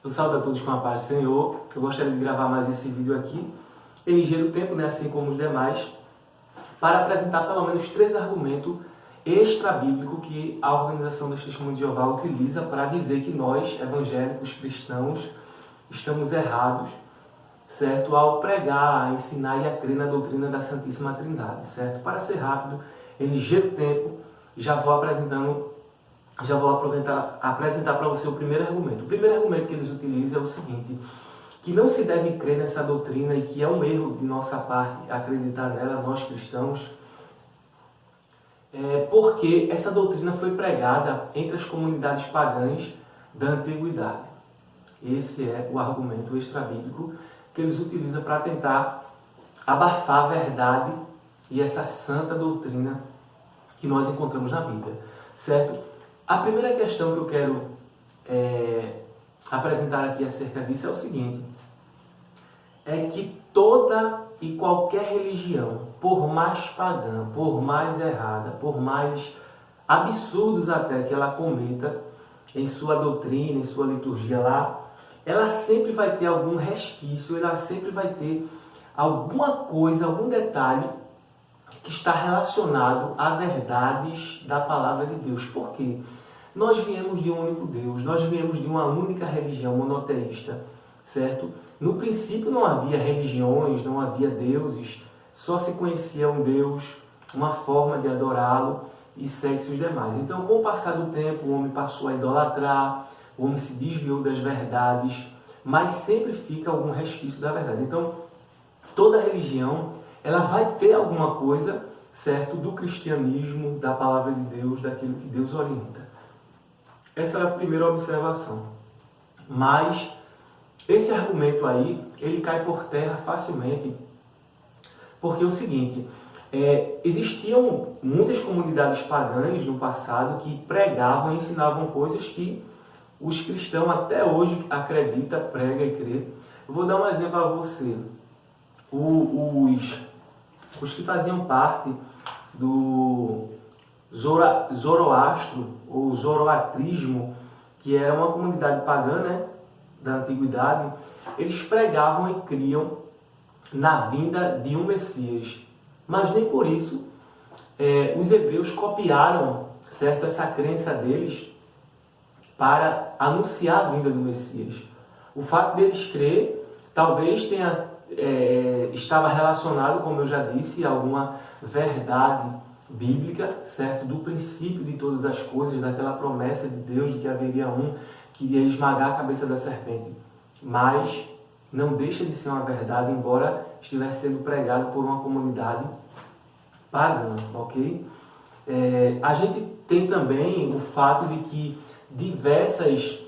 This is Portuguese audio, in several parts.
Eu saúdo a todos com a paz do Senhor. Eu gostaria de gravar mais esse vídeo aqui, em ligeiro tempo, assim como os demais, para apresentar pelo menos 3 argumentos extra-bíblicos que a Organização dos Testemunhos de Jeová utiliza para dizer que nós, evangélicos cristãos, estamos errados, certo? Ao pregar, a ensinar e a crer na doutrina da Santíssima Trindade, certo? Para ser rápido, em ligeiro tempo, já vou apresentar para você o primeiro argumento. O primeiro argumento que eles utilizam é o seguinte, que não se deve crer nessa doutrina e que é um erro de nossa parte acreditar nela, nós cristãos, porque essa doutrina foi pregada entre as comunidades pagãs da antiguidade. Esse é o argumento extra-bíblico que eles utilizam para tentar abafar a verdade e essa santa doutrina que nós encontramos na Bíblia, certo? A primeira questão que eu quero apresentar aqui acerca disso é o seguinte, é que toda e qualquer religião, por mais pagã, por mais errada, por mais absurdos até que ela cometa em sua doutrina, em sua liturgia lá, ela sempre vai ter algum resquício, ela sempre vai ter alguma coisa, algum detalhe que está relacionado a verdades da palavra de Deus. Por quê? Nós viemos de um único Deus, nós viemos de uma única religião monoteísta, certo? No princípio não havia religiões, não havia deuses, só se conhecia um Deus, uma forma de adorá-lo e segue-se os demais. Então, com o passar do tempo, o homem passou a idolatrar, o homem se desviou das verdades, mas sempre fica algum resquício da verdade. Então, toda religião, ela vai ter alguma coisa, certo, do cristianismo, da palavra de Deus, daquilo que Deus orienta. Essa é a primeira observação. Mas esse argumento aí, ele cai por terra facilmente, porque é o seguinte, existiam muitas comunidades pagãs no passado que pregavam e ensinavam coisas que os cristãos até hoje acreditam, pregam e crê. Eu vou dar um exemplo a você. Os que faziam parte do Zoroastro ou Zoroatrismo, que era uma comunidade pagã, né, da antiguidade, eles pregavam e criam na vinda de um Messias. Mas nem por isso os hebreus copiaram, certo, essa crença deles para anunciar a vinda do Messias. O fato deles crer talvez estava relacionado, como eu já disse, a alguma verdade bíblica, certo? Do princípio de todas as coisas, daquela promessa de Deus de que haveria um que iria esmagar a cabeça da serpente. Mas não deixa de ser uma verdade, embora estivesse sendo pregado por uma comunidade pagã, ok? A gente tem também o fato de que diversas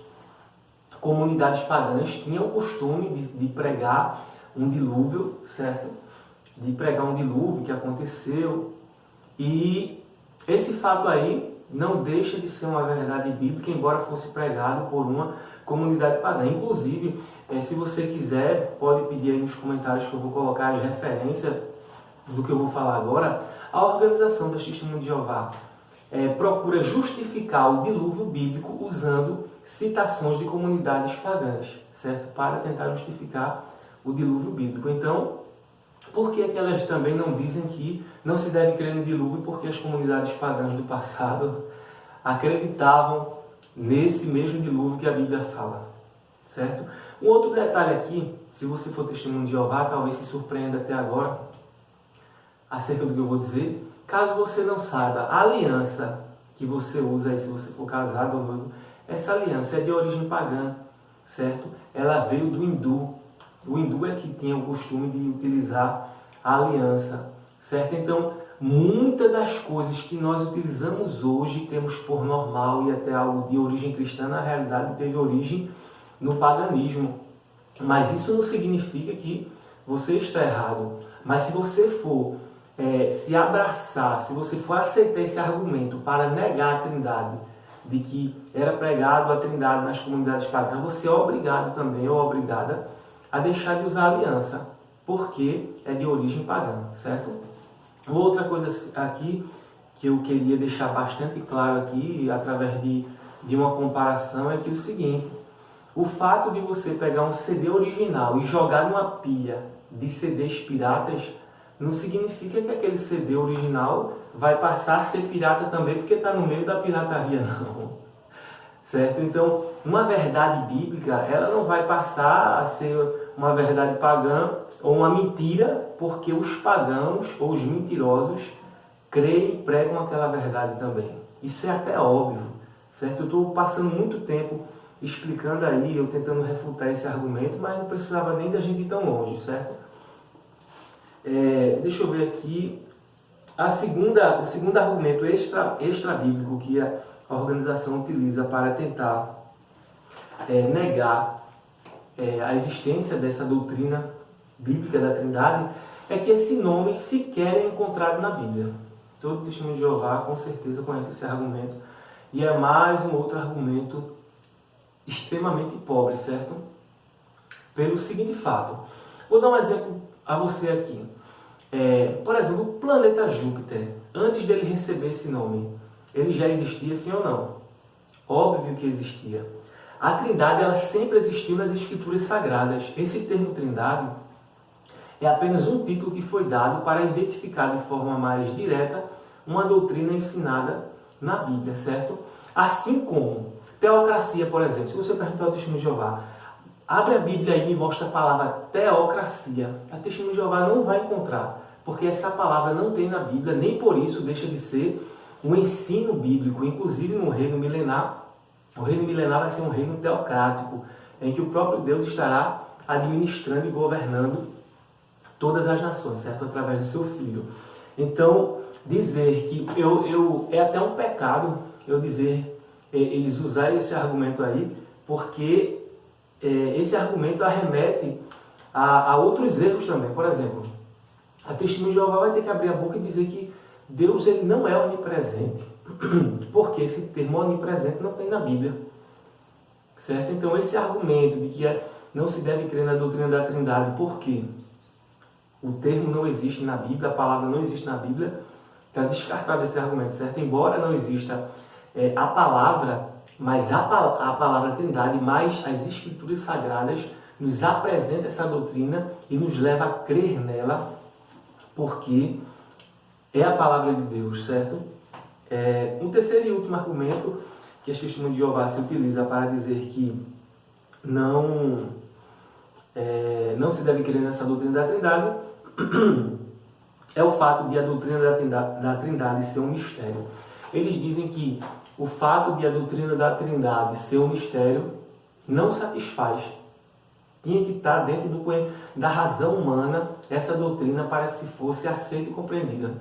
comunidades pagãs tinham o costume de pregar um dilúvio, certo? De pregar um dilúvio que aconteceu. E esse fato aí não deixa de ser uma verdade bíblica, embora fosse pregado por uma comunidade pagã. Inclusive, se você quiser, pode pedir aí nos comentários que eu vou colocar as referências do que eu vou falar agora. A Organização dos Testemunhos de Jeová procura justificar o dilúvio bíblico usando citações de comunidades pagãs, certo? Para tentar justificar o dilúvio bíblico. Então, por que elas também não dizem que não se deve crer no dilúvio? Porque as comunidades pagãs do passado acreditavam nesse mesmo dilúvio que a Bíblia fala, certo? Um outro detalhe aqui, se você for testemunho de Jeová, talvez se surpreenda até agora acerca do que eu vou dizer. Caso você não saiba, a aliança que você usa aí, se você for casado ou noivo, essa aliança é de origem pagã, certo? Ela veio do hindu. O hindu é que tinha o costume de utilizar a aliança, certo? Então, muitas das coisas que nós utilizamos hoje, temos por normal e até algo de origem cristã, na realidade teve origem no paganismo. Mas isso não significa que você está errado. Mas se você for se abraçar, se você for aceitar esse argumento para negar a Trindade, de que era pregado a Trindade nas comunidades pagãs, você é obrigado também, ou obrigada, a deixar de usar a aliança, porque é de origem pagã, certo? Outra coisa aqui que eu queria deixar bastante claro aqui, através de uma comparação, é que o seguinte, O fato de você pegar um CD original e jogar numa pilha de CDs piratas não significa que aquele CD original vai passar a ser pirata também porque está no meio da pirataria, não. Certo? Então, uma verdade bíblica, ela não vai passar a ser uma verdade pagã ou uma mentira porque os pagãos ou os mentirosos creem e pregam aquela verdade também. Isso é até óbvio, certo? Eu estou passando muito tempo explicando aí, eu tentando refutar esse argumento, mas não precisava nem da gente ir tão longe, certo? Deixa eu ver aqui. O segundo argumento extra-bíblico que a organização utiliza para tentar negar a existência dessa doutrina bíblica da Trindade é que esse nome sequer é encontrado na Bíblia. Todo testemunho de Jeová com certeza conhece esse argumento. E é mais um outro argumento extremamente pobre, certo? Pelo seguinte fato. Vou dar um exemplo a você aqui. Por exemplo, o planeta Júpiter, antes dele receber esse nome, ele já existia, sim ou não? Óbvio que existia. A Trindade, ela sempre existiu nas Escrituras Sagradas. Esse termo Trindade é apenas um título que foi dado para identificar de forma mais direta uma doutrina ensinada na Bíblia, certo? Assim como teocracia, por exemplo. Se você perguntar ao Testemunho de Jeová, abre a Bíblia e me mostra a palavra teocracia. A Testemunho de Jeová não vai encontrar, porque essa palavra não tem na Bíblia, nem por isso deixa de ser um ensino bíblico. Inclusive no reino milenar, o reino milenar vai ser um reino teocrático, em que o próprio Deus estará administrando e governando todas as nações, certo? Através do seu Filho. Então, dizer que é até um pecado eu dizer, eles usarem esse argumento aí, porque esse argumento arremete a outros erros também. Por exemplo, a Testemunho de Jeová vai ter que abrir a boca e dizer que Deus ele não é onipresente, porque esse termo onipresente não tem na Bíblia, certo? Então esse argumento de que não se deve crer na doutrina da Trindade, porque o termo não existe na Bíblia, a palavra não existe na Bíblia, está descartado esse argumento, certo? Embora não exista a palavra, mas a palavra Trindade, mais as Escrituras Sagradas nos apresenta essa doutrina e nos leva a crer nela, porque é a palavra de Deus, certo? Um terceiro e último argumento que a Testemunho de Jeová se utiliza para dizer que não se deve crer nessa doutrina da Trindade é o fato de a doutrina da Trindade ser um mistério. Eles dizem que o fato de a doutrina da Trindade ser um mistério não satisfaz. Tinha que estar dentro da razão humana essa doutrina para que se fosse aceita e compreendida.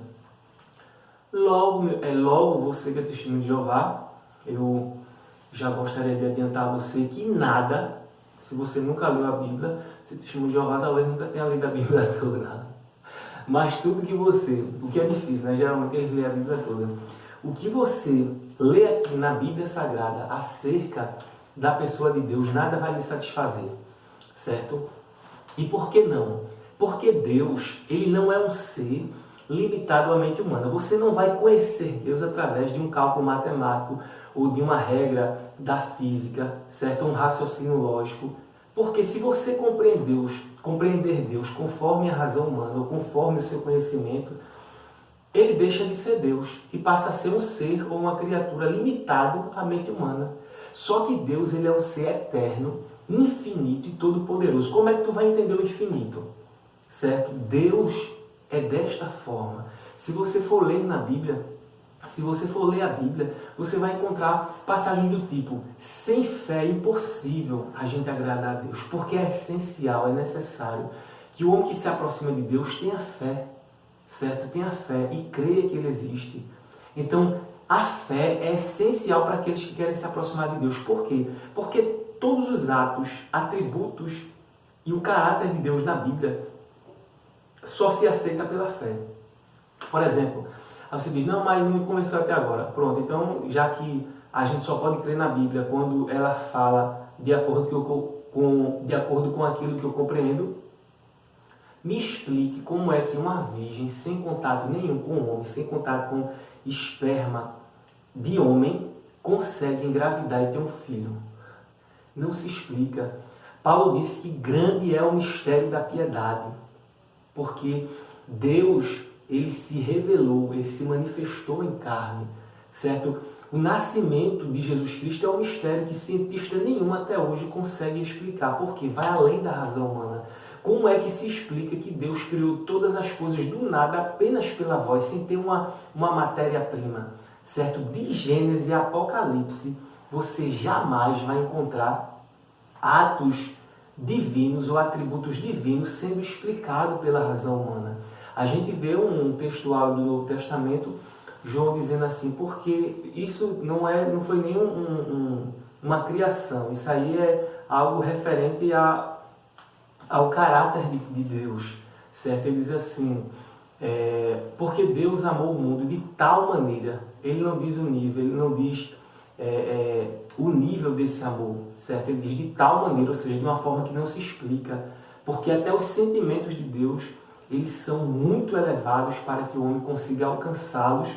Logo você que é testemunho de Jeová, eu já gostaria de adiantar a você que nada, se você nunca leu a Bíblia, se testemunho de Jeová talvez nunca tenha lido a Bíblia toda. Mas tudo que o que é difícil, né? Geralmente eles lêem a Bíblia toda. O que você lê aqui na Bíblia Sagrada acerca da pessoa de Deus, nada vai lhe satisfazer, certo? E por que não? Porque Deus, ele não é um ser limitado à mente humana. Você não vai conhecer Deus através de um cálculo matemático ou de uma regra da física, certo? Um raciocínio lógico. Porque se você compreender Deus conforme a razão humana ou conforme o seu conhecimento, ele deixa de ser Deus e passa a ser um ser ou uma criatura limitado à mente humana. Só que Deus, ele é um ser eterno, infinito e todo-poderoso. Como é que tu vai entender o infinito? Certo? Deus é desta forma. Se você for ler na Bíblia, se você for ler a Bíblia, você vai encontrar passagens do tipo: sem fé é impossível a gente agradar a Deus, porque é essencial, é necessário que o homem que se aproxima de Deus tenha fé, certo? Tenha fé e creia que Ele existe. Então, a fé é essencial para aqueles que querem se aproximar de Deus. Por quê? Porque todos os atos, atributos e o caráter de Deus na Bíblia só se aceita pela fé. Por exemplo, você diz: não, mas não me convenceu até agora. Pronto, então, já que a gente só pode crer na Bíblia quando ela fala de acordo com aquilo que eu compreendo, me explique como é que uma virgem, sem contato nenhum com o homem, sem contato com esperma de homem, consegue engravidar e ter um filho. não se explica. Paulo disse que grande é o mistério da piedade, porque Deus, ele se revelou, ele se manifestou em carne, certo? O nascimento de Jesus Cristo é um mistério que cientista nenhum até hoje consegue explicar, porque vai além da razão humana. Como é que se explica que Deus criou todas as coisas do nada apenas pela voz, sem ter uma matéria-prima, certo? De Gênesis a Apocalipse, você jamais vai encontrar atos divinos ou atributos divinos sendo explicado pela razão humana. A gente vê um textual do Novo Testamento, João dizendo assim, porque isso não foi nem uma criação, isso aí é algo referente ao caráter de Deus, certo? Ele diz assim, porque Deus amou o mundo de tal maneira, ele não diz o nível, ele não diz o nível desse amor, certo? Ele diz de tal maneira, ou seja, de uma forma que não se explica, porque até os sentimentos de Deus, eles são muito elevados para que o homem consiga alcançá-los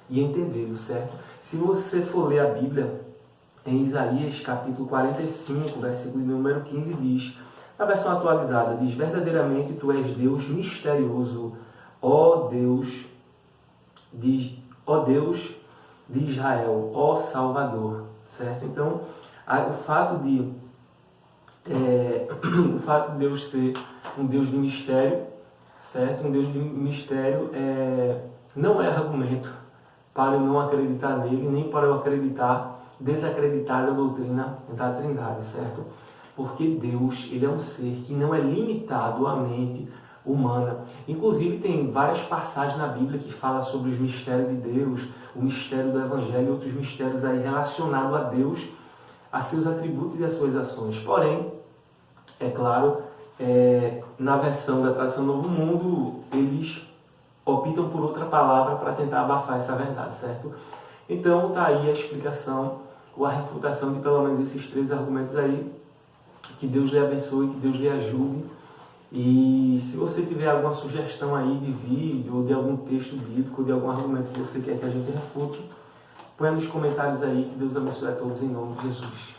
e entendê-los, certo? Se você for ler a Bíblia, em Isaías capítulo 45, versículo número 15, diz, na versão atualizada, diz, verdadeiramente tu és Deus misterioso, ó Deus de Israel, ó Salvador, certo? Então, o fato de Deus ser um Deus de mistério, certo? Um Deus de mistério não é argumento para eu não acreditar nele, nem para eu desacreditar da doutrina da Trindade, certo? Porque Deus, ele é um ser que não é limitado à mente humana. Inclusive tem várias passagens na Bíblia que falam sobre os mistérios de Deus, o mistério do Evangelho e outros mistérios aí relacionados a Deus, a seus atributos e as suas ações. Porém, é claro, na versão da Tradução Novo Mundo, eles optam por outra palavra para tentar abafar essa verdade, certo? Então, está aí a explicação ou a refutação de pelo menos esses 3 argumentos aí. Que Deus lhe abençoe, que Deus lhe ajude. E se você tiver alguma sugestão aí de vídeo, ou de algum texto bíblico, ou de algum argumento que você quer que a gente refute, põe nos comentários aí, que Deus abençoe a todos em nome de Jesus.